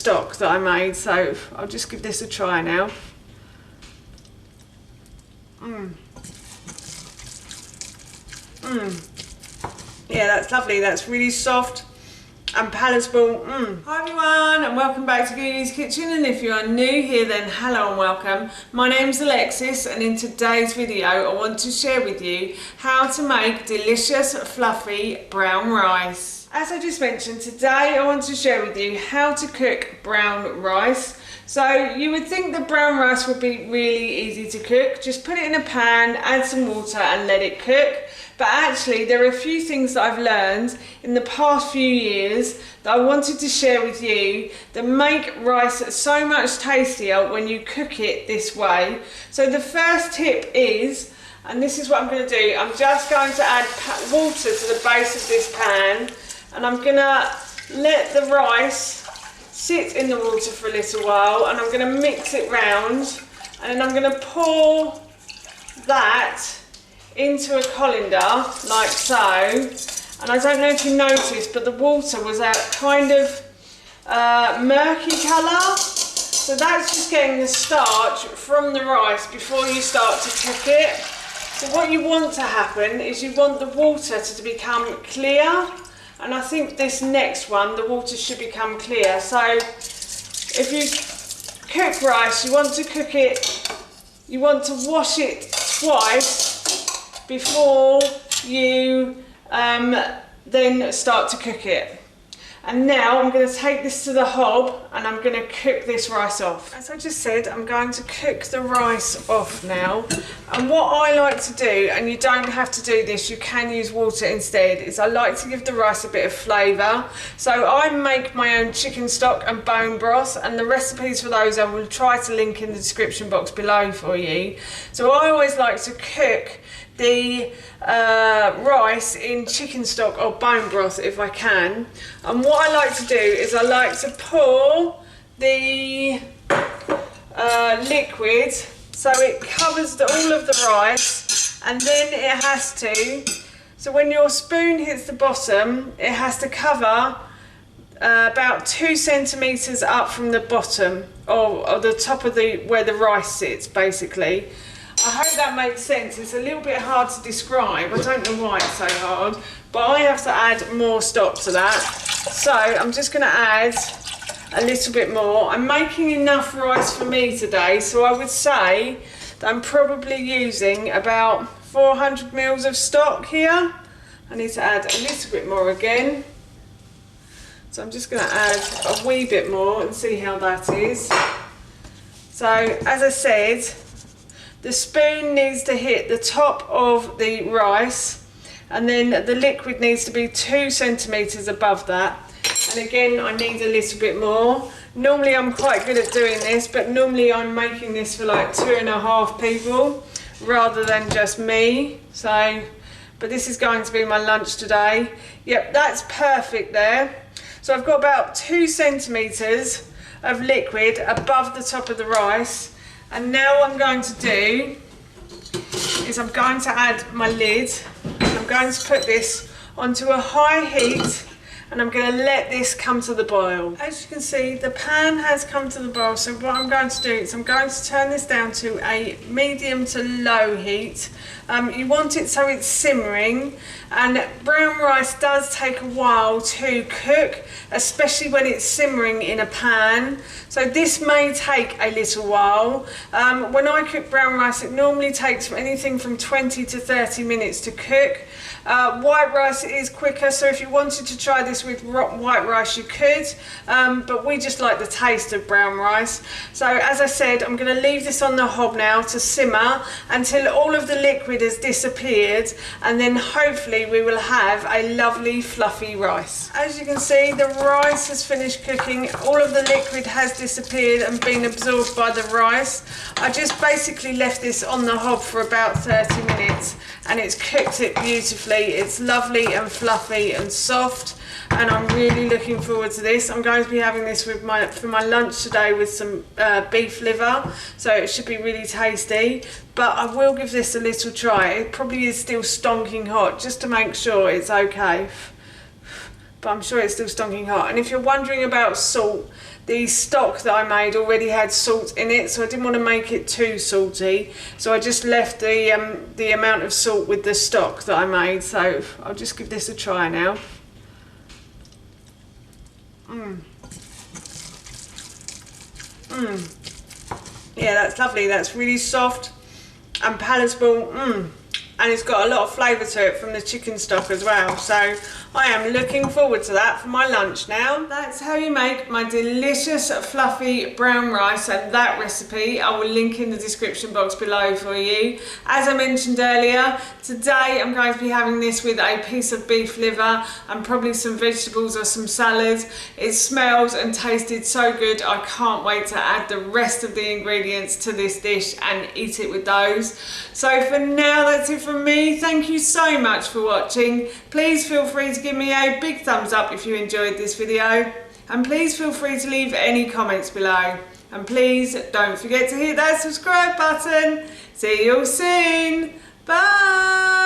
stock that I made, so I'll just give this a try now. Yeah, that's lovely. That's really soft and palatable. Hi everyone, and welcome back to Goonies Kitchen, and if you are new here then hello and welcome. My name's Alexis, and in today's video I want to share with you how to make delicious fluffy brown rice. As I just mentioned, today I want to share with you how to cook brown rice. So you would think the brown rice would be really easy to cook. Just put it in a pan, add some water and let it cook. But actually there are a few things that I've learned in the past few years that I wanted to share with you that make rice so much tastier when you cook it this way. So the first tip is, and this is what I'm going to do, I'm just going to add water to the base of this pan, and I'm going to let the rice sit in the water for a little while, and I'm going to mix it round, and then I'm going to pour that into a colander like so. And I don't know if you noticed, but the water was a kind of murky colour, so that's just getting the starch from the rice before you start to cook it. So what you want to happen is you want the water to become clear, and I think this next one the water should become clear. So if you cook rice, you want to cook it, you want to wash it twice before you then start to cook it. And now I'm going to take this to the hob and I'm going to cook this rice off. As I just said, I'm going to cook the rice off now. And what I like to do, and you don't have to do this, you can use water instead, is I like to give the rice a bit of flavour. So I make my own chicken stock and bone broth, and the recipes for those I will try to link in the description box below for you. So I always like to cook the rice in chicken stock or bone broth if I can. And what I like to do is I like to pour the liquid so it covers all of the rice, and then it has to, so when your spoon hits the bottom, it has to cover about 2 centimetres up from the bottom, or the top of where the rice sits basically. I hope that makes sense. It's a little bit hard to describe. I don't know why it's so hard, but I have to add more stock to that. So I'm just going to add a little bit more. I'm making enough rice for me today, so I would say that I'm probably using about 400 mils of stock here. I need to add a little bit more again. So I'm just going to add a wee bit more and see how that is. So as I said, the spoon needs to hit the top of the rice, and then the liquid needs to be 2 centimetres above that. And again, I need a little bit more. Normally I'm quite good at doing this, but normally I'm making this for like 2.5 people rather than just me. So, but this is going to be my lunch today. Yep, that's perfect there. So I've got about 2 centimetres of liquid above the top of the rice. And now what I'm going to do is I'm going to add my lid. I'm going to put this onto a high heat, and I'm going to let this come to the boil. As you can see, the pan has come to the boil, so what I'm going to do is I'm going to turn this down to a medium to low heat. You want it so it's simmering, and brown rice does take a while to cook, especially when it's simmering in a pan. So this may take a little while. When I cook brown rice, it normally takes anything from 20 to 30 minutes to cook. White rice is quicker, so if you wanted to try this with white rice you could, but we just like the taste of brown rice. So as I said, I'm going to leave this on the hob now to simmer until all of the liquid has disappeared, and then hopefully we will have a lovely fluffy rice. As you can see, the rice has finished cooking. All of the liquid has disappeared and been absorbed by the rice. I just basically left this on the hob for about 30 minutes and it's cooked it beautifully. It's lovely and fluffy and soft, and I'm really looking forward to this. I'm going to be having this with for my lunch today with some beef liver, so it should be really tasty. But I will give this a little try. It probably is still stonking hot, just to make sure it's okay. but I'm sure it's still stonking hot. And if you're wondering about salt, the stock that I made already had salt in it, so I didn't want to make it too salty, so I just left the amount of salt with the stock that I made. So I'll just give this a try now. Yeah, that's lovely. That's really soft and palatable. And it's got a lot of flavour to it from the chicken stock as well. So I am looking forward to that for my lunch now. That's how you make my delicious fluffy brown rice, and that recipe I will link in the description box below for you. As I mentioned earlier, today I'm going to be having this with a piece of beef liver and probably some vegetables or some salad. It smells and tasted so good. I can't wait to add the rest of the ingredients to this dish and eat it with those. So for now, that's it from me. Thank you so much for watching. Please feel free to give me a big thumbs up if you enjoyed this video, and please feel free to leave any comments below, and please don't forget to hit that subscribe button. See you all soon. Bye.